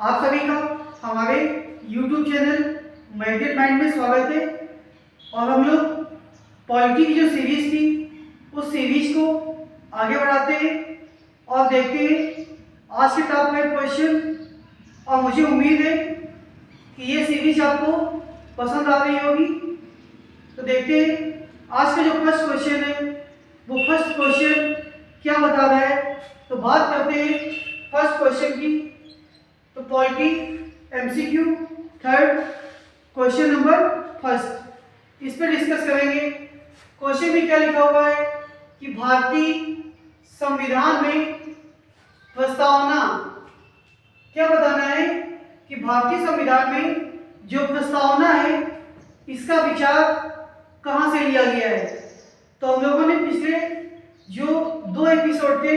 आप सभी का हमारे YouTube चैनल मेडिटेट माइंड में स्वागत है। और हम लोग पॉलिटी की जो सीरीज थी उस सीरीज को आगे बढ़ाते हैं और देखते हैं आज के टॉप 5 क्वेश्चन। और मुझे उम्मीद है कि ये सीरीज आपको पसंद आ रही होगी। तो देखते हैं आज का जो फर्स्ट क्वेश्चन है वो फर्स्ट क्वेश्चन क्या बता रहा है। तो बात करते हैं फर्स्ट क्वेश्चन की। तो polity MCQ third question number first इस पर डिस्कस करेंगे। क्वेश्चन में क्या लिखा हुआ है कि भारतीय संविधान में प्रस्तावना, क्या बताना है कि भारतीय संविधान में जो प्रस्तावना है इसका विचार कहां से लिया गया है। तो हम लोगों ने पिछले जो 2 एपिसोड थे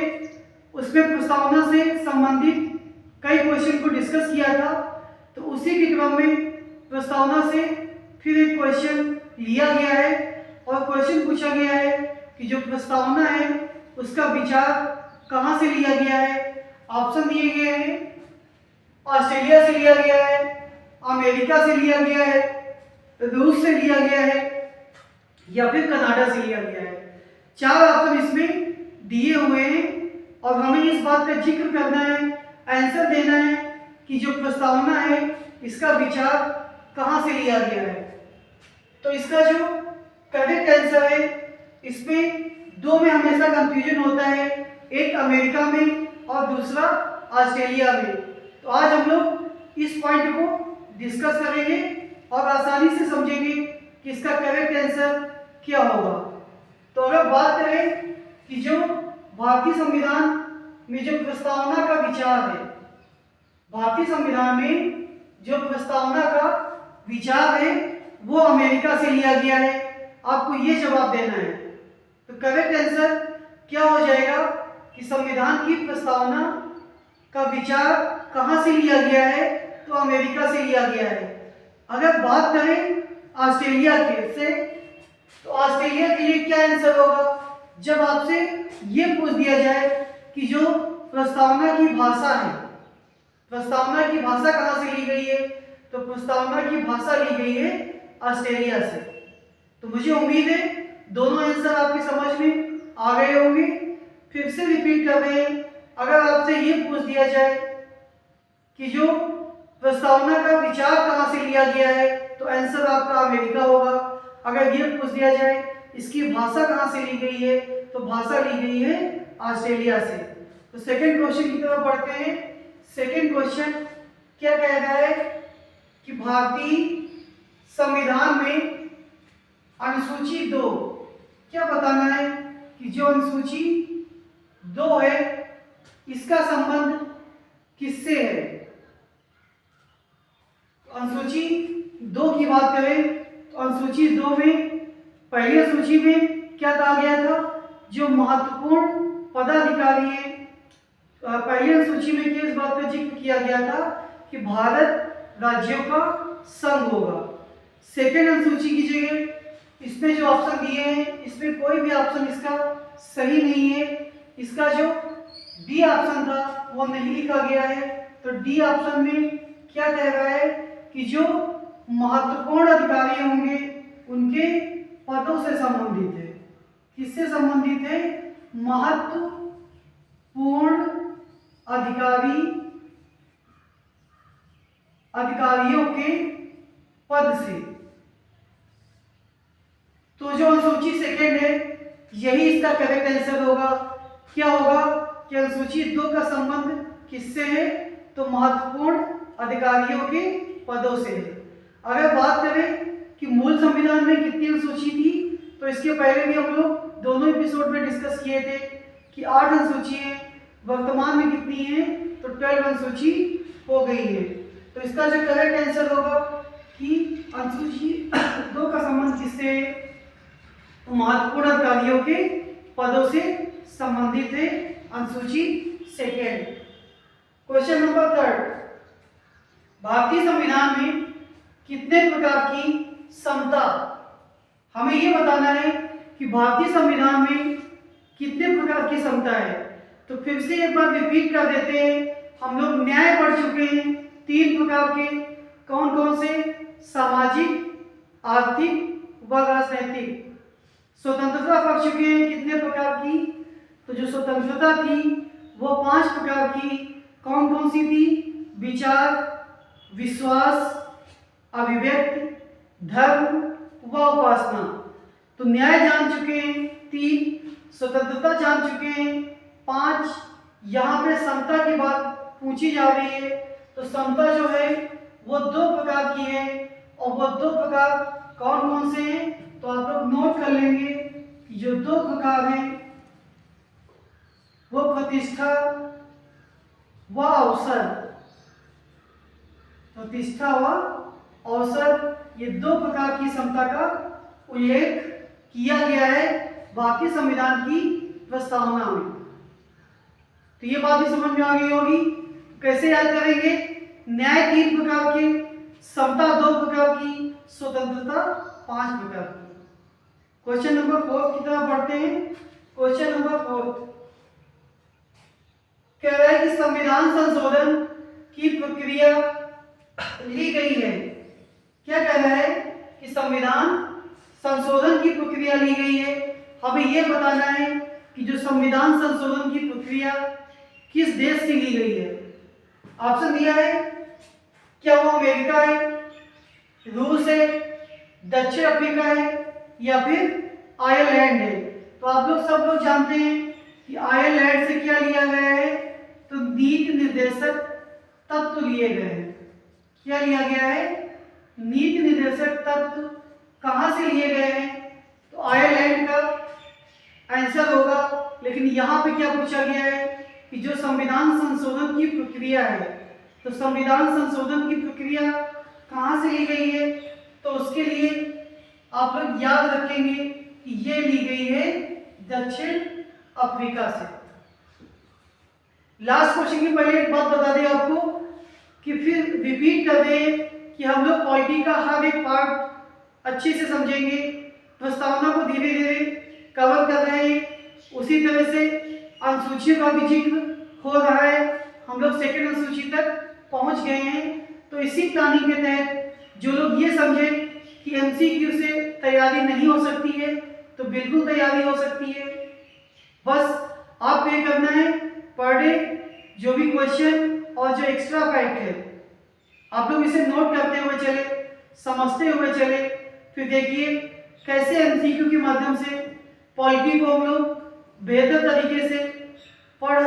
उसमें प्रस्तावना से संबंधित कई क्वेश्चन को डिस्कस किया था। तो उसी के क्रम में प्रस्तावना से फिर एक क्वेश्चन लिया गया है और क्वेश्चन पूछा गया है कि जो प्रस्तावना है उसका विचार कहां से लिया गया है। ऑप्शन दिए गए हैं, ऑस्ट्रेलिया से लिया गया है, अमेरिका से लिया गया है, रूस से लिया गया है या फिर कनाडा से लिया गया है। 4 ऑप्शन इसमें दिए हुए हैं और हमें इस बात का जिक्र करना है, आंसर देना है कि जो प्रस्तावना है इसका विचार कहां से लिया गया है। तो इसका जो करेक्ट आंसर है इसमें 2 में हमेशा कंफ्यूजन होता है, एक अमेरिका में और दूसरा ऑस्ट्रेलिया में। तो आज हम लोग इस पॉइंट को डिस्कस करेंगे और आसानी से समझेंगे कि इसका करेक्ट आंसर क्या होगा। तो अगर बात करें कि जो भारतीय संविधान में जो प्रस्तावना का विचार है, भारतीय संविधान में जो प्रस्तावना का विचार है वो अमेरिका से लिया गया है। आपको ये जवाब देना है। तो करेक्ट आंसर क्या हो जाएगा कि संविधान की प्रस्तावना का विचार कहां से लिया गया है, तो अमेरिका से लिया गया है। अगर बात करें ऑस्ट्रेलिया के से, तो ऑस्ट्रेलिया के लिए क्या आंसर होगा जब आपसे ये पूछ दिया जाए कि जो प्रस्तावना की भाषा है, प्रस्तावना की भाषा कहां से ली गई है, तो प्रस्तावना की भाषा ली गई है ऑस्ट्रेलिया से। तो मुझे उम्मीद है दोनों आंसर आपकी समझ में आ गए होंगे। फिर से रिपीट कर रहे हैं, अगर आपसे ये पूछ दिया जाए कि जो प्रस्तावना का विचार कहां से लिया गया है, तो आंसर आपका अमेरिका होगा। अगर ये पूछ दिया जाए इसकी भाषा कहां से ली गई है, तो भाषा ली गई है ऑस्ट्रेलिया से। तो सेकंड क्वेश्चन की तरफ बढ़ते हैं। सेकंड क्वेश्चन क्या कह रहा है कि भारतीय संविधान में अनुसूची 2, क्या बताना है कि जो अनुसूची 2 है इसका संबंध किससे है। अनुसूची 2 की बात करें तो अनुसूची 2 में पहली अनुसूची में क्या कहा गया था, जो महत्वपूर्ण पदाधिकारी हैं। पहली अनुसूची में किस बात का जिक्र किया गया था कि भारत राज्यों का संघ होगा। सेकेंड अनुसूची की जगह इसमें जो ऑप्शन दिए हैं इसमें कोई भी ऑप्शन इसका सही नहीं है। इसका जो डी ऑप्शन था वो नहीं लिखा गया है। तो डी ऑप्शन में क्या कह रहा है कि जो महत्वपूर्ण अधिकारी होंगे उनके पदों से संबंधित है। किससे संबंधित है, महत्वपूर्ण अधिकारियों के पद से। तो जो अनुसूची सेकेंड है यही इसका करेक्ट आंसर होगा। क्या होगा कि अनुसूची 2 का संबंध किससे है, तो महत्वपूर्ण अधिकारियों के पदों से है। अगर बात करें कि मूल संविधान में कितनी अनुसूची थी, तो इसके पहले भी हम लोग दोनों एपिसोड में डिस्कस किए थे कि 8 अनुसूची है। वर्तमान में कितनी है, तो 12 अनुसूची हो गई है। तो इसका जो करेक्ट आंसर होगा कि अनुसूची 2 का संबंध किससे है, तो महत्वपूर्ण अधिकारियों के पदों से संबंधित है अनुसूची सेकेंड। क्वेश्चन नंबर 3, भारतीय संविधान में कितने प्रकार की समता, हमें यह बताना है कि भारतीय संविधान में कितने प्रकार की समता है। तो फिर से एक बार रिपीट कर देते हैं, हम लोग न्याय पढ़ चुके हैं तीन प्रकार के कौन कौन से? सामाजिक, आर्थिक व राजनैतिक। स्वतंत्रता पढ़ चुके हैं कितने प्रकार की? तो जो स्वतंत्रता थी वो 5 प्रकार की कौन कौन सी थी? विचार, विश्वास, अभिव्यक्ति, धर्म व उपासना। तो न्याय जान चुके हैं 3, स्वतंत्रता जान चुके हैं 5। यहाँ पे समता की बात पूछी जा रही है, तो समता जो है वो 2 प्रकार की है, और वो 2 प्रकार कौन कौन से हैं? तो आप लोग नोट कर लेंगे कि जो 2 प्रकार हैं वो प्रतिष्ठा व अवसर। प्रतिष्ठा व अवसर, ये 2 प्रकार की समता का उल्लेख किया गया है भारतीय संविधान की प्रस्तावना में। तो ये बात भी समझ में आ गई होगी। कैसे याद करेंगे? न्याय 3 प्रकार के, समता 2 प्रकार की, स्वतंत्रता 5 प्रकार की। क्वेश्चन नंबर 4 की तरफ बढ़ते हैं। क्वेश्चन नंबर 4 कह रहा है कि संविधान संशोधन की प्रक्रिया ली गई है। क्या कह रहा है? कि संविधान संशोधन की प्रक्रिया ली गई है। हमें यह बताना है कि जो संविधान संशोधन की प्रक्रिया किस देश से ली गई है। ऑप्शन दिया है, क्या वो अमेरिका है, रूस है, दक्षिण अफ्रीका है, या फिर आयरलैंड है। तो आप लोग सब लोग जानते हैं कि आयरलैंड से क्या लिया गया है? तो नीति निर्देशक तत्व लिए गए हैं। क्या लिया गया है? नीति निर्देशक तत्व कहां से लिए गए हैं? तो आयरलैंड का आंसर होगा। लेकिन यहाँ पे क्या पूछा गया है कि जो संविधान संशोधन की प्रक्रिया है, तो संविधान संशोधन की प्रक्रिया कहां से ली गई है? तो उसके लिए आप लोग याद रखेंगे कि ये ली गई है दक्षिण अफ्रीका से। लास्ट क्वेश्चन के पहले एक बात बता दें आपको कि फिर रिपीट कर दें कि हम लोग पॉलिटी का हर एक पार्ट अच्छे से समझेंगे, प्रस्तावना को धीरे धीरे कवर कर रहे हैं। उसी तरह से अनुसूचियों का भी जिक्र हो रहा है। हम लोग सेकंड अनुसूची तक पहुंच गए हैं। तो इसी प्लानिंग के तहत जो लोग ये समझे कि एमसीक्यू से तैयारी नहीं हो सकती है, तो बिल्कुल तैयारी हो सकती है। बस आपको ये करना है, पर डे जो भी क्वेश्चन और जो एक्स्ट्रा फैक्ट है आप लोग इसे नोट करते हुए चले, समझते हुए चले। फिर देखिए कैसे एमसीक्यू के माध्यम से पॉलिटी को हम लोग बेहतर तरीके से पढ़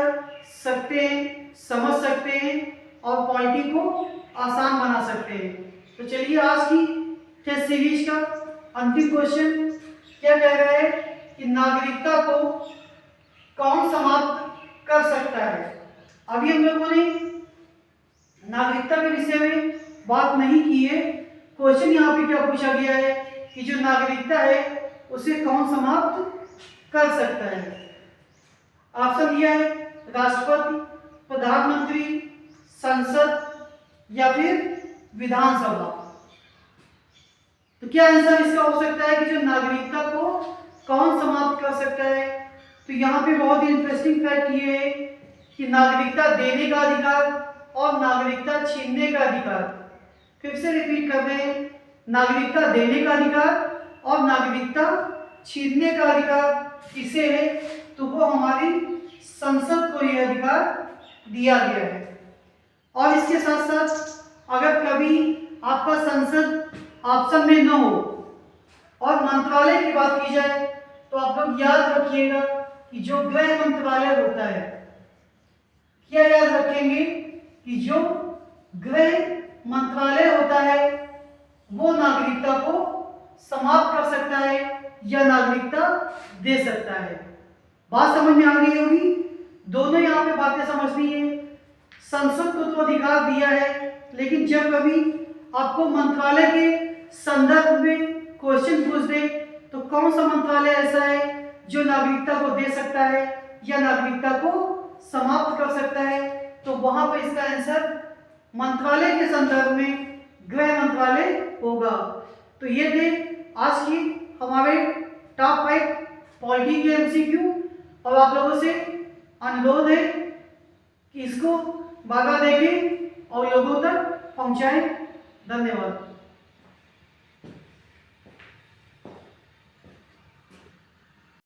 सकते हैं, समझ सकते हैं और पॉलिटी को आसान बना सकते हैं। तो चलिए आज की टेस्ट सीरीज का अंतिम क्वेश्चन क्या कह रहा है कि नागरिकता को कौन समाप्त कर सकता है। अभी हम लोगों ने नागरिकता के विषय में बात नहीं की है। क्वेश्चन यहाँ पे क्या पूछा गया है कि जो नागरिकता है उसे कौन समाप्त कर सकता है। ऑप्शन दिया है राष्ट्रपति, प्रधानमंत्री, संसद या फिर विधानसभा। तो क्या आंसर इसका हो सकता है कि जो नागरिकता को कौन समाप्त कर सकता है। तो यहाँ पे बहुत ही इंटरेस्टिंग फैक्ट ये है कि नागरिकता देने का अधिकार और नागरिकता छीनने का अधिकार। फिर से रिपीट कर रहे हैं, नागरिकता देने का अधिकार और नागरिकता छीनने का अधिकार किसे है? तो वो हमारी संसद को यह अधिकार दिया गया है। और इसके साथ साथ अगर कभी आपका संसद ऑप्शन में न हो और मंत्रालय की बात की जाए, तो आप लोग याद रखिएगा कि जो गृह मंत्रालय होता है, क्या याद रखेंगे कि जो गृह मंत्रालय होता है वो नागरिकता को समाप्त कर सकता है या नागरिकता दे सकता है। बात समझ में आ गई होगी। दोनों यहाँ पे बातें समझनी है। संसद को तो अधिकार दिया है, लेकिन जब कभी आपको मंत्रालय के संदर्भ में क्वेश्चन पूछ दे तो कौन सा मंत्रालय ऐसा है जो नागरिकता को दे सकता है या नागरिकता को समाप्त कर सकता है, तो वहां पर इसका आंसर मंत्रालय के संदर्भ में गृह मंत्रालय होगा। तो ये थे आज की हमारे टॉप 5 पॉलिटी के एमसीक्यू। और आप लोगों से अनुरोध है कि इसको बागा देखें और लोगों तक पहुंचाएं। धन्यवाद।